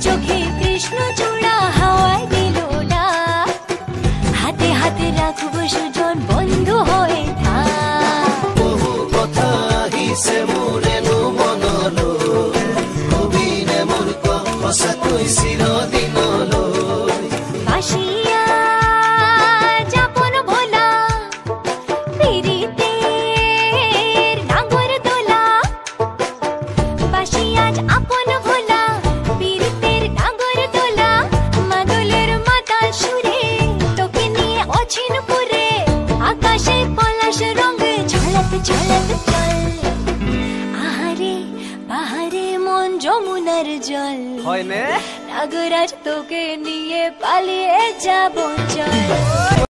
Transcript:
চোখে কৃষ্ণ চূড়া হাওয়ায় দিল না, হাতে হাতে রাখবো সুজন বন্ধু হয়ে থাক। বহু কথা আহিছে মোৰেনো মনলৈ, কবিনে মোৰ সঁচাকৈ চিৰদিনলৈ। বাঁশিয়া যাপন ভোলা পীড়িতের নাগর দোলা, বাঁশিয়া আপন ভোলা পীড়িতের নাগর দোলা, মাদলের মাতাল সুরে তোকে নিয়ে অচিনপুরে, আকাশে পলাশ রঙে ঝলক ঝলক চল। আহারে বাহারে মন যমুনার জল, হয়নে নাগরাজ তোকে নিয়ে পালিয়ে যাবো চল।